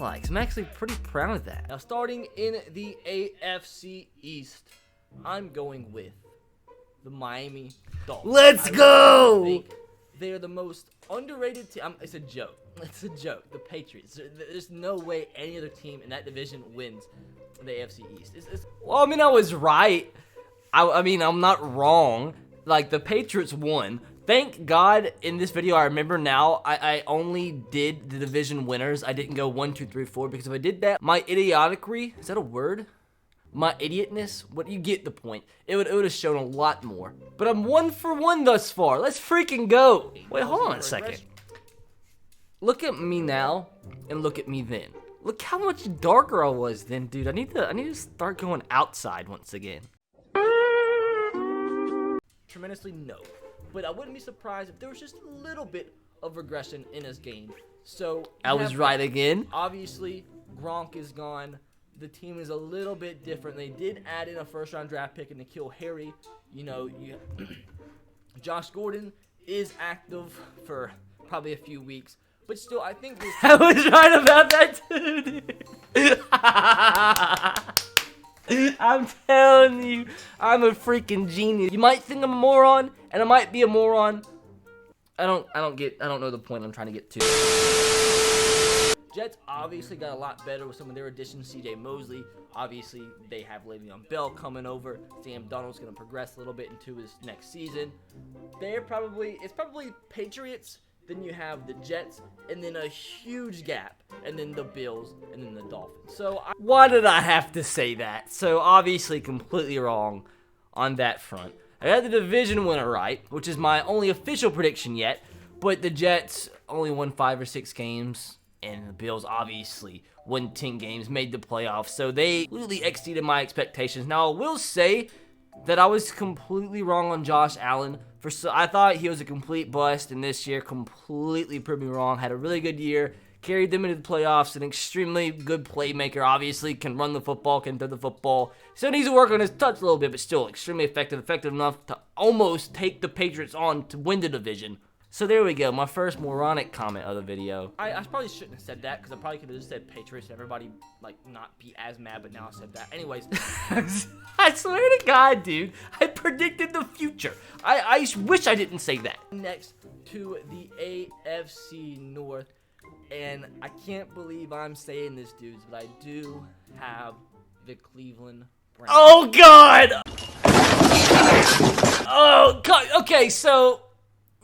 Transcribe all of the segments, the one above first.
likes. I'm actually pretty proud of that. Now, starting in the AFC East, I'm going with the Miami Dolphins. Let's go! I think they're the most underrated team. It's a joke. It's a joke. The Patriots. There's no way any other team in that division wins the AFC East. Well, I mean, I was right. I mean, I'm not wrong. Like, the Patriots won. Thank God in this video, I remember now, I only did the division winners. I didn't go 1, 2, 3, 4, because if I did that, my idioticry, is that a word? My idiotness, what you get the point. It would have shown a lot more. But I'm 1 for 1 thus far. Let's freaking go. Wait, hold on a second. Look at me now and look at me then. Look how much darker I was then, dude. I need to start going outside once again. Tremendously no. But I wouldn't be surprised if there was just a little bit of regression in this game. So I was right again. Obviously, Gronk is gone. The team is a little bit different. They did add in a first-round draft pick and N'Keal Harry. You know, Josh Gordon is active for probably a few weeks. But still, I think this I was right about that too, dude. I'm telling you, I'm a freaking genius. You might think I'm a moron, and I might be a moron. I don't know the point I'm trying to get to. Jets obviously got a lot better with some of their additions. CJ Mosley, obviously they have Le'Veon Bell coming over. Sam Darnold's going to progress a little bit into his next season. It's probably Patriots, then you have the Jets, and then a huge gap, and then the Bills, and then the Dolphins. So why did I have to say that? So obviously completely wrong on that front. I got the division winner right, which is my only official prediction yet, but the Jets only won 5 or 6 games. And the Bills obviously won 10 games, made the playoffs, so they completely exceeded my expectations. Now, I will say that I was completely wrong on Josh Allen. I thought he was a complete bust, and this year completely proved me wrong. Had a really good year, carried them into the playoffs, an extremely good playmaker, obviously, can run the football, can throw the football. Still needs to work on his touch a little bit, but still extremely effective enough to almost take the Patriots on to win the division. So there we go, my first moronic comment of the video. I probably shouldn't have said that, because I probably could have just said Patriots and everybody, like, not be as mad, but now I said that. Anyways. I swear to God, dude, I predicted the future. I wish I didn't say that. Next to the AFC North, and I can't believe I'm saying this, dudes, but I do have the Cleveland Browns. Oh, God! Oh, God, okay, so...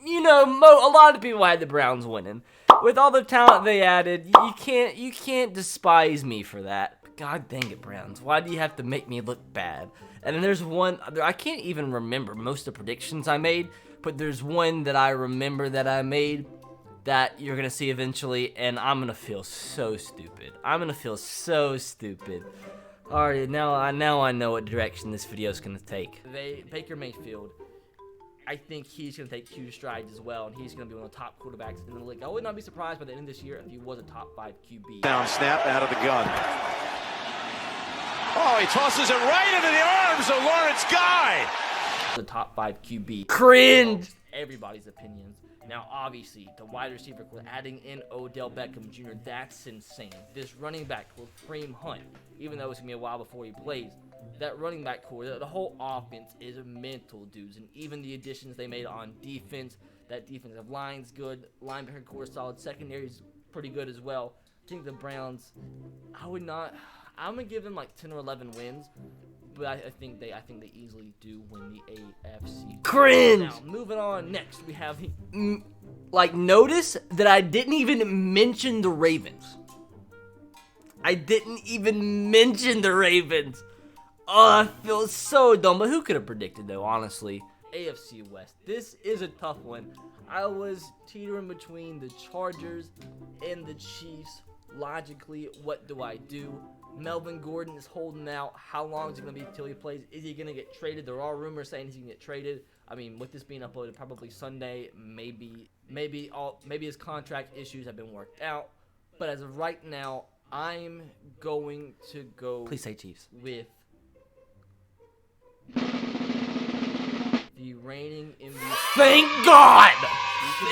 You know, a lot of people had the Browns winning. With all the talent they added, you can't despise me for that. God dang it, Browns. Why do you have to make me look bad? And then there's one, I can't even remember most of the predictions I made, but there's one that I remember that I made that you're going to see eventually, and I'm going to feel so stupid. I'm going to feel so stupid. Alright, now I know what direction this video is going to take. Baker Mayfield, I think he's going to take huge strides as well, and he's going to be one of the top quarterbacks in the league. I would not be surprised by the end of this year if he was a top 5 QB. Down snap out of the gun. Oh, he tosses it right into the arms of Lawrence Guy. The top 5 QB. Cringe! Everybody's opinions. Now, obviously, the wide receiver core, adding in Odell Beckham Jr., that's insane. This running back core, Kareem Hunt, even though it's going to be a while before he plays, that running back core, the whole offense is mental, dudes. And even the additions they made on defense, that defensive line's good, linebacker core solid, secondary's pretty good as well. I think the Browns, I'm going to give them like 10 or 11 wins. But I think they easily do win the AFC. Cringe! Now, moving on, next we have the... Like, notice that I didn't even mention the Ravens. I didn't even mention the Ravens. Oh, I feel so dumb. But who could have predicted, though, honestly? AFC West. This is a tough one. I was teetering between the Chargers and the Chiefs. Logically, what do I do? Melvin Gordon is holding out. How long is it going to be until he plays? Is he going to get traded? There are rumors saying he's going to get traded. I mean, with this being uploaded probably Sunday, maybe his contract issues have been worked out. But as of right now, I'm going to go. Please say Chiefs. With the reigning MVP. Thank God!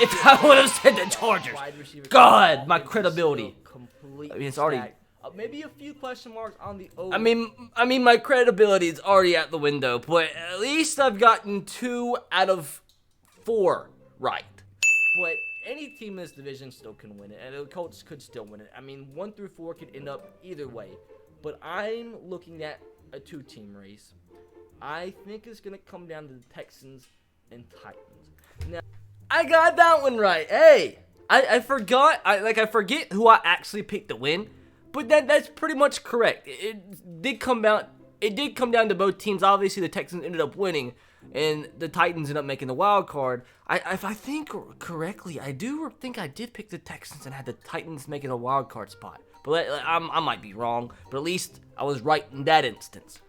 If I would have said the Chargers, Wide receiver God, my offense is credibility. still completely I mean, it's already- stacked. Maybe a few question marks on the O. I mean, my credibility is already out the window, but at least I've gotten 2 out of 4 right. But any team in this division still can win it, and the Colts could still win it. I mean, 1 through 4 could end up either way. But I'm looking at a 2-team race. I think it's gonna come down to the Texans and Titans. Now, I got that one right. Hey, I forgot. I forget who I actually picked to win, but that's pretty much correct. It did come down to both teams. Obviously, the Texans ended up winning, and the Titans ended up making the wild card. If I think correctly, I do think I did pick the Texans and had the Titans making a wild card spot. But I might be wrong. But at least I was right in that instance.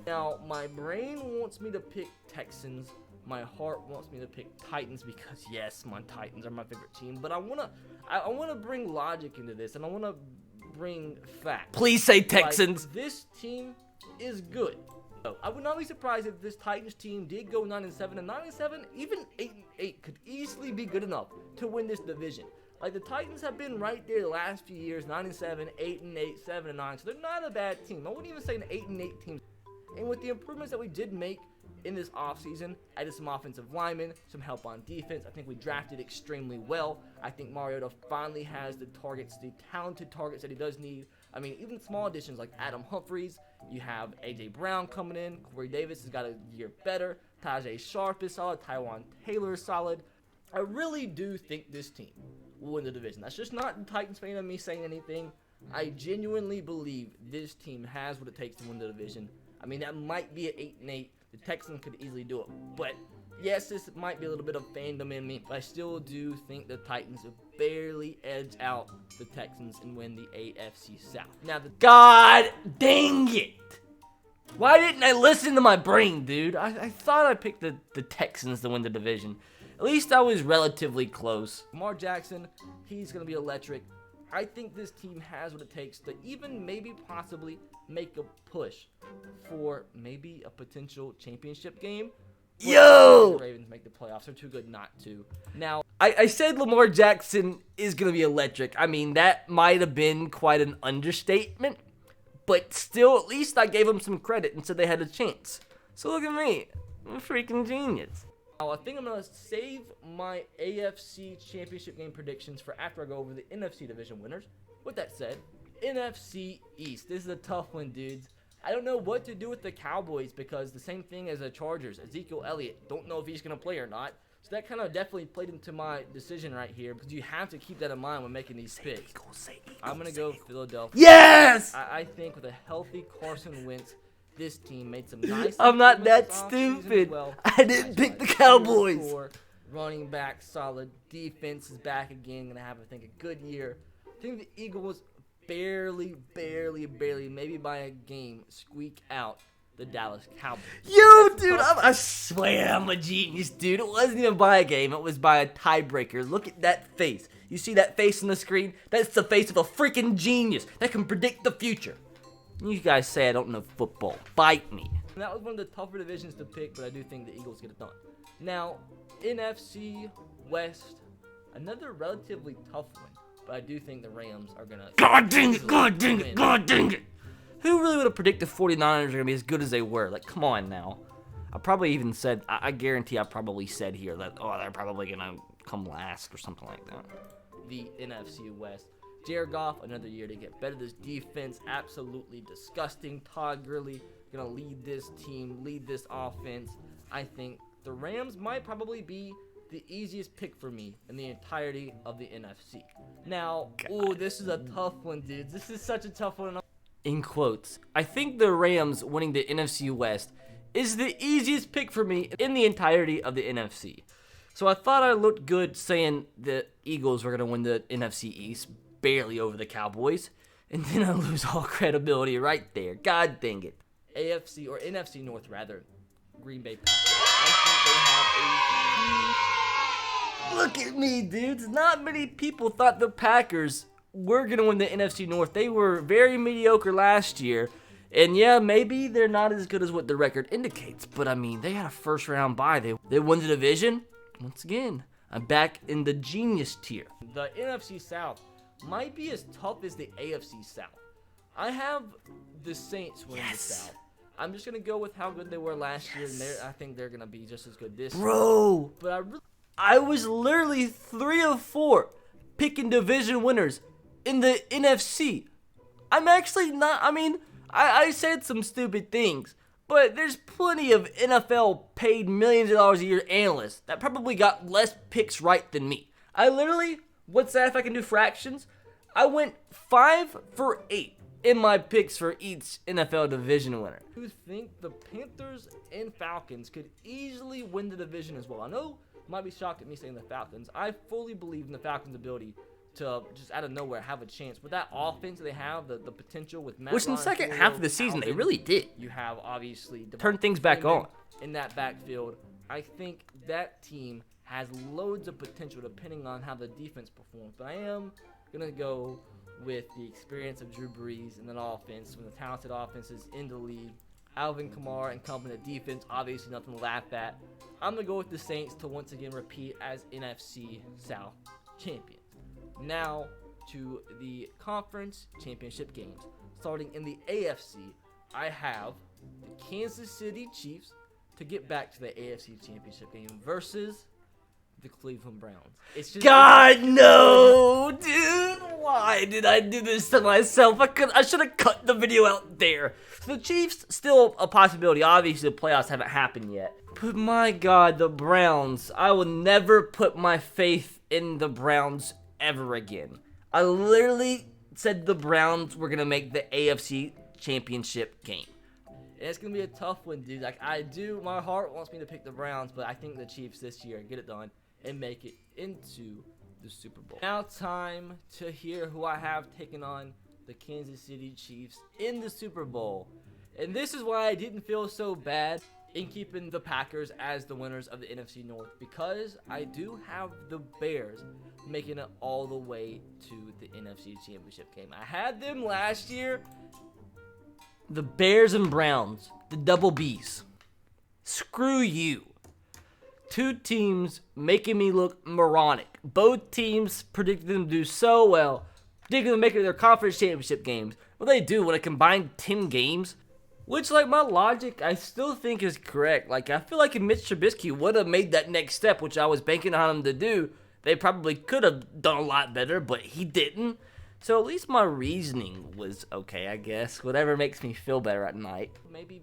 Now, my brain wants me to pick Texans. My heart wants me to pick Titans because, yes, my Titans are my favorite team. But I wanna bring logic into this, and I wanna bring facts. Please say Texans. Like, this team is good. I would not be surprised if this Titans team did go 9-7, and 9-7, even 8-8 could easily be good enough to win this division. Like, the Titans have been right there the last few years, 9-7, 8-8, 7-9, so they're not a bad team. I wouldn't even say an 8-8 team. And with the improvements that we did make in this offseason, added some offensive linemen, some help on defense. I think we drafted extremely well. I think Mariota finally has the talented targets that he does need. I mean, even small additions like Adam Humphries, you have A.J. Brown coming in, Corey Davis has got a year better, Tajay Sharp is solid, Tywan Taylor is solid. I really do think this team will win the division. That's just not the Titans fan of me saying anything. I genuinely believe this team has what it takes to win the division. I mean, that might be an 8-8. The Texans could easily do it. But, yes, this might be a little bit of fandom in me, but I still do think the Titans will barely edge out the Texans and win the AFC South. Now, God dang it. Why didn't I listen to my brain, dude? I thought I picked the Texans to win the division. At least I was relatively close. Lamar Jackson, he's going to be electric. I think this team has what it takes to even maybe possibly make a push for maybe a potential championship game. Yo! The Ravens make the playoffs. They're too good not to. Now, I said Lamar Jackson is going to be electric. I mean, that might have been quite an understatement. But still, at least I gave them some credit and said they had a chance. So look at me. I'm a freaking genius. I think I'm going to save my AFC championship game predictions for after I go over the NFC division winners. With that said, NFC East. This is a tough one, dudes. I don't know what to do with the Cowboys because the same thing as the Chargers. Ezekiel Elliott, don't know if he's going to play or not. So that kind of definitely played into my decision right here because you have to keep that in mind when making these picks. I'm going to go Philadelphia. Yes! I think with a healthy Carson Wentz, this team made some nice. I'm not that improvements this offseason stupid. as well. I didn't pick the Cowboys. Running back solid. Defense is back again. Going to have, I think, a good year. I think the Eagles barely, maybe by a game, squeak out the Dallas Cowboys. Yo, dude, I swear I'm a genius, dude. It wasn't even by a game. It was by a tiebreaker. Look at that face. You see that face on the screen? That's the face of a freaking genius that can predict the future. You guys say I don't know football. Bite me. And that was one of the tougher divisions to pick, but I do think the Eagles get it done. Now, NFC West, another relatively tough one, but I do think the Rams are going to... God dang it, God dang it, God dang it. Who really would have predicted 49ers are going to be as good as they were? Like, come on now. I probably even said, I guarantee I probably said here that, they're probably going to come last or something like that. The NFC West. Jared Goff, another year to get better. This defense, absolutely disgusting. Todd Gurley going to lead this team, lead this offense. I think the Rams might probably be the easiest pick for me in the entirety of the NFC. Now, this is a tough one, dudes. This is such a tough one. In quotes, I think the Rams winning the NFC West is the easiest pick for me in the entirety of the NFC. So I thought I looked good saying the Eagles were going to win the NFC East, barely over the Cowboys, and then I lose all credibility right there. God dang it. AFC, or NFC North rather, Green Bay Packers. I think they have a Look at me, dudes. Not many people thought the Packers were going to win the NFC North. They were very mediocre last year. And yeah, maybe they're not as good as what the record indicates. But I mean, they had a first round bye. They won the division. Once again, I'm back in the genius tier. The NFC South might be as tough as the AFC South. I have the Saints winning the South. I'm just gonna go with how good they were last year, and I think they're gonna be just as good this year. Bro, But I was literally 3 of 4 picking division winners in the NFC. I'm actually not, I said some stupid things, but there's plenty of NFL paid millions of dollars a year analysts that probably got less picks right than me. I literally, what's that if I can do fractions? I went 5 for 8 in my picks for each NFL division winner. you think the Panthers and Falcons could easily win the division as well? I know you might be shocked at me saying the Falcons. I fully believe in the Falcons' ability to just out of nowhere have a chance. With that offense they have, the potential with Matt Which in the Ryan, second Julio, half of the season, they Alvin, really did. You have obviously Turn things back on. in that backfield. I think that team has loads of potential depending on how the defense performs. But I am gonna go with the experience of Drew Brees and that offense, when the talented offenses in the league, Alvin Kamara and company, defense, obviously nothing to laugh at. I'm gonna go with the Saints to once again repeat as NFC South champions. Now to the conference championship games. Starting in the AFC, I have the Kansas City Chiefs to get back to the AFC championship game versus the Cleveland Browns. It's just God, no, dude. Why did I do this to myself? I should have cut the video out there. So the Chiefs, still a possibility. Obviously, the playoffs haven't happened yet. But my God, the Browns. I will never put my faith in the Browns ever again. I literally said the Browns were going to make the AFC championship game. And it's going to be a tough one, dude. My heart wants me to pick the Browns, but I think the Chiefs this year get it done and make it into the Super Bowl. Now time to hear who I have taking on the Kansas City Chiefs in the Super Bowl. And this is why I didn't feel so bad in keeping the Packers as the winners of the NFC North, because I do have the Bears making it all the way to the NFC Championship game. I had them last year. The Bears and Browns, the double Bs. Screw you. 2 teams making me look moronic. Both teams predicted them to do so well. Predicted them to make it their conference championship games. What they do when a combined 10 games, which, my logic, I still think is correct. I feel like if Mitch Trubisky would have made that next step, which I was banking on him to do, they probably could have done a lot better, but he didn't. So at least my reasoning was okay, I guess. Whatever makes me feel better at night. Maybe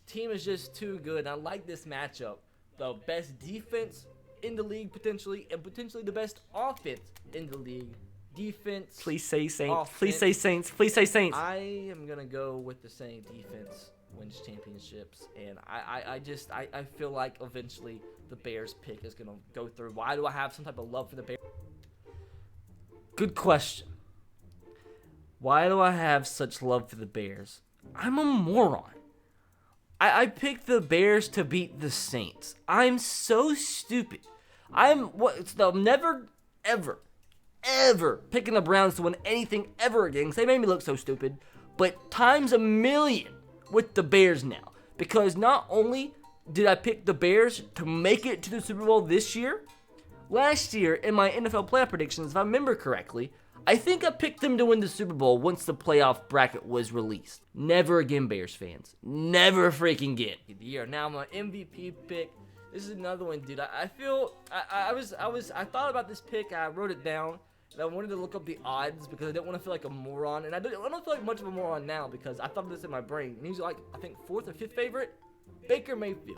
team is just too good. I like this matchup. The best defense in the league potentially, and potentially the best offense in the league. Defense. Please say Saints. Offense. Please say Saints. Please say Saints. I am gonna go with the saying defense wins championships, and I feel like eventually the Bears pick is gonna go through. Why do I have some type of love for the Bears? Good question. Why do I have such love for the Bears? I'm a moron. I picked the Bears to beat the Saints. I'm so stupid. I'm never, ever picking the Browns to win anything ever again, because they made me look so stupid. But times a million with the Bears now. Because not only did I pick the Bears to make it to the Super Bowl this year, last year in my NFL playoff predictions, if I remember correctly, I think I picked them to win the Super Bowl once the playoff bracket was released. Never again, Bears fans. Never freaking again. The year. Now my MVP pick. This is another one, dude. I thought about this pick. I wrote it down, and I wanted to look up the odds because I didn't want to feel like a moron. And I don't feel like much of a moron now because I thought of this in my brain. And he's I think 4th or 5th favorite, Baker Mayfield.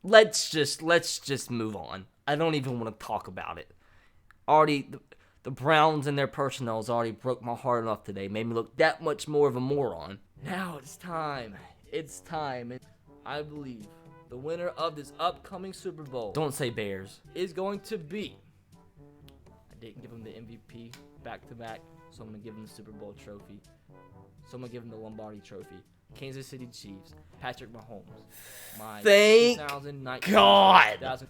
Let's just move on. I don't even want to talk about it. Already, the Browns and their personnel has already broke my heart enough today. Made me look that much more of a moron. Now it's time. It's time. And I believe the winner of this upcoming Super Bowl Don't say Bears. is going to be. I didn't give him the MVP back-to-back, so I'm going to give him the Super Bowl trophy. So I'm going to give him the Lombardi trophy. Kansas City Chiefs, Patrick Mahomes. My Thank 2019 God.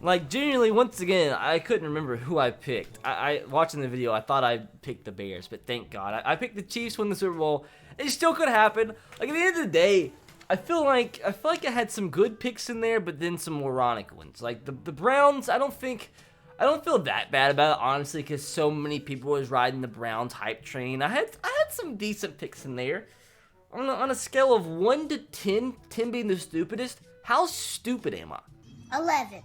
Like, genuinely, once again, I couldn't remember who I picked. I watching the video, I thought I picked the Bears, but thank God. I picked the Chiefs win the Super Bowl. It still could happen. Like, at the end of the day, I feel like I had some good picks in there, but then some moronic ones. Like, the Browns, I don't feel that bad about it, honestly, because so many people was riding the Browns hype train. I had some decent picks in there. On a scale of 1 to 10, 10 being the stupidest, how stupid am I? 11.